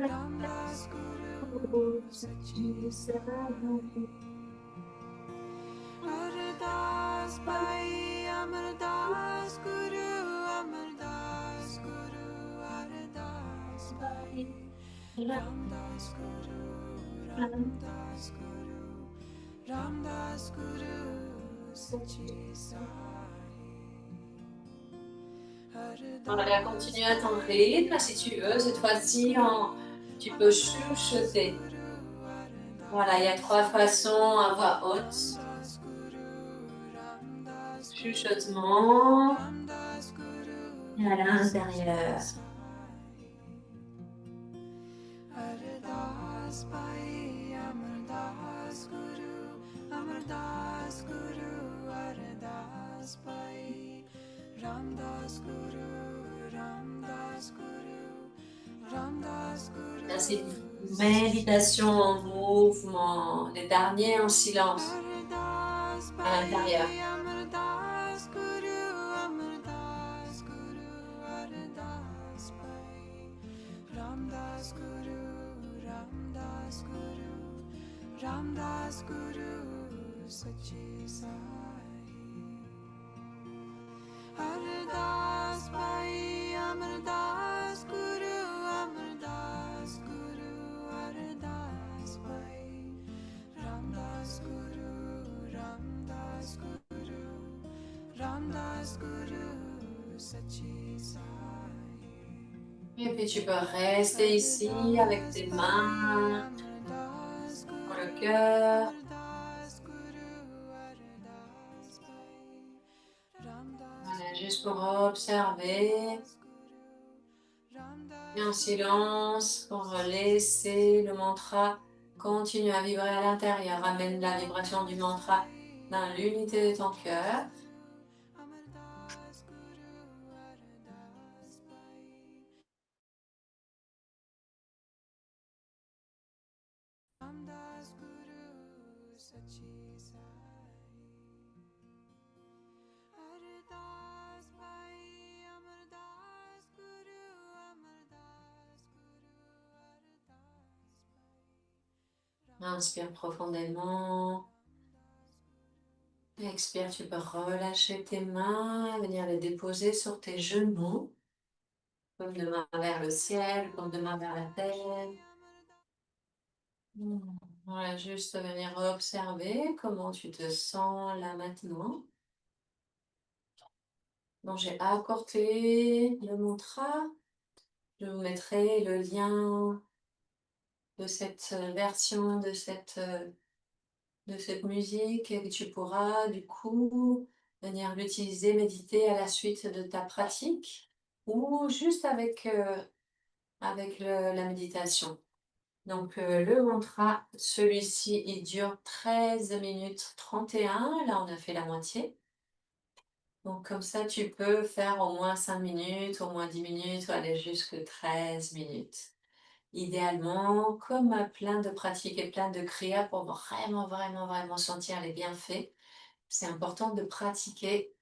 Ramdas Guru Sachi Sai. Ardas Pai Amardas Guru Amardas Guru Ardas Pai Ramdas Guru Ramdas Guru Ramdas Guru Sachi Sai. Voilà, continue à ton rythme si tu veux. Cette fois-ci, tu peux chuchoter. Voilà, il y a 3 façons à voix haute. Chuchotement. Et à l'intérieur. Ardas Pai Amardas Guru Amardas Guru Ardas Pai Ramdas Guru Ramdas Guru Ramdas Guru. C'est une méditation en mouvement. Les derniers en silence. À l'intérieur. Amardas Guru Amardas Guru Ardas Pai Ramdas Guru Ramdas Guru Ramdas Guru Sachi Sai. Ardas Pai Amardas Guru Amardas Guru Ardas Pai Ramdas Guru Ramdas Guru Ramdas Guru Sachi Sai. Et puis tu peux rester ici avec tes mains sur le cœur. Voilà, juste pour observer. Et en silence, pour laisser le mantra continuer à vibrer à l'intérieur. Ramène la vibration du mantra dans l'unité de ton cœur. Ramdas Guru Sachi Sai. Ardas Pai Amardas Guru Amardas Guru Ardas Pai. Inspire profondément. Expire, tu peux relâcher tes mains, venir les déposer sur tes genoux. Comme de main vers le ciel, comme de main vers la terre. Voilà, juste venir observer comment tu te sens là maintenant. Donc j'ai accordé le mantra. Je vous mettrai le lien de cette version, de cette musique et que tu pourras du coup venir l'utiliser, méditer à la suite de ta pratique ou juste avec la méditation. Donc le mantra, celui-ci, il dure 13 minutes 31. Là, on a fait la moitié. Donc comme ça, tu peux faire au moins 5 minutes, au moins 10 minutes, ou aller jusque 13 minutes. Idéalement, comme plein de pratiques et plein de kriyas pour vraiment, vraiment, vraiment sentir les bienfaits, c'est important de pratiquer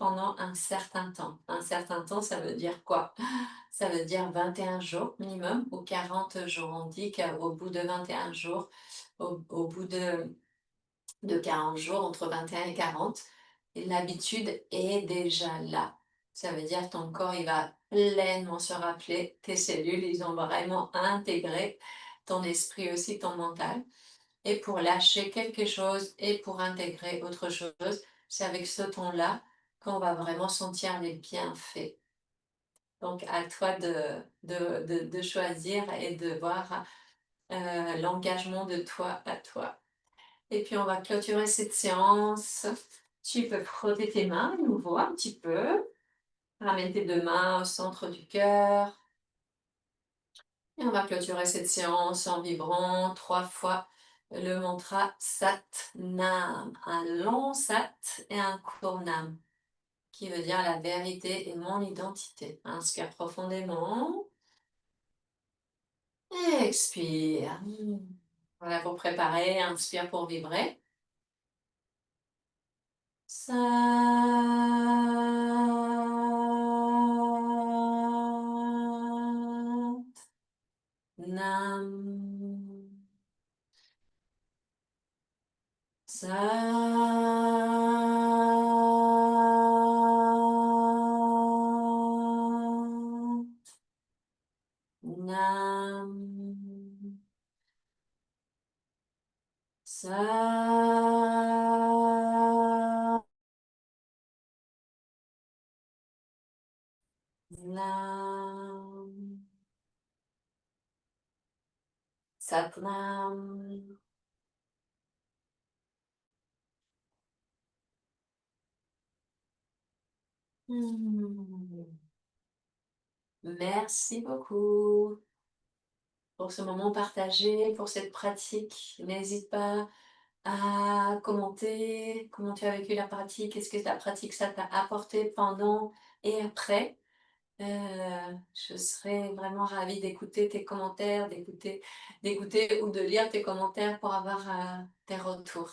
pendant un certain temps. Un certain temps, ça veut dire quoi? Ça veut dire 21 jours minimum ou 40 jours. On dit qu'au bout de 21 jours, au bout de 40 jours, entre 21 et 40, l'habitude est déjà là. Ça veut dire que ton corps, il va pleinement se rappeler, tes cellules, ils ont vraiment intégré ton esprit aussi, ton mental. Et pour lâcher quelque chose et pour intégrer autre chose, c'est avec ce ton-là qu'on va vraiment sentir les bienfaits. Donc, à toi de choisir et de voir l'engagement de toi à toi. Et puis, on va clôturer cette séance. Tu peux frotter tes mains à nouveau un petit peu. Ramène tes deux mains au centre du cœur. Et on va clôturer cette séance en vibrant 3 fois le mantra Sat Nam. Un long Sat et un court Nam, qui veut dire la vérité et mon identité. Inspire profondément. Expire. Voilà, pour préparer, inspire pour vibrer. Sat Nam. Sat Nam. Sat Nam. Satnam. Hmm. Merci beaucoup pour ce moment partagé, pour cette pratique. N'hésite pas à commenter comment tu as vécu la pratique. Est-ce que la pratique, ça t'a apporté pendant et après? Je serais vraiment ravie d'écouter tes commentaires, d'écouter ou de lire tes commentaires pour avoir tes retours.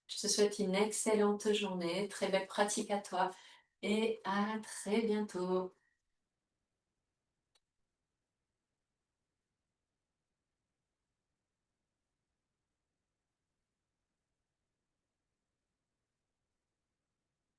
Je te souhaite une excellente journée, très belle pratique à toi et à très bientôt.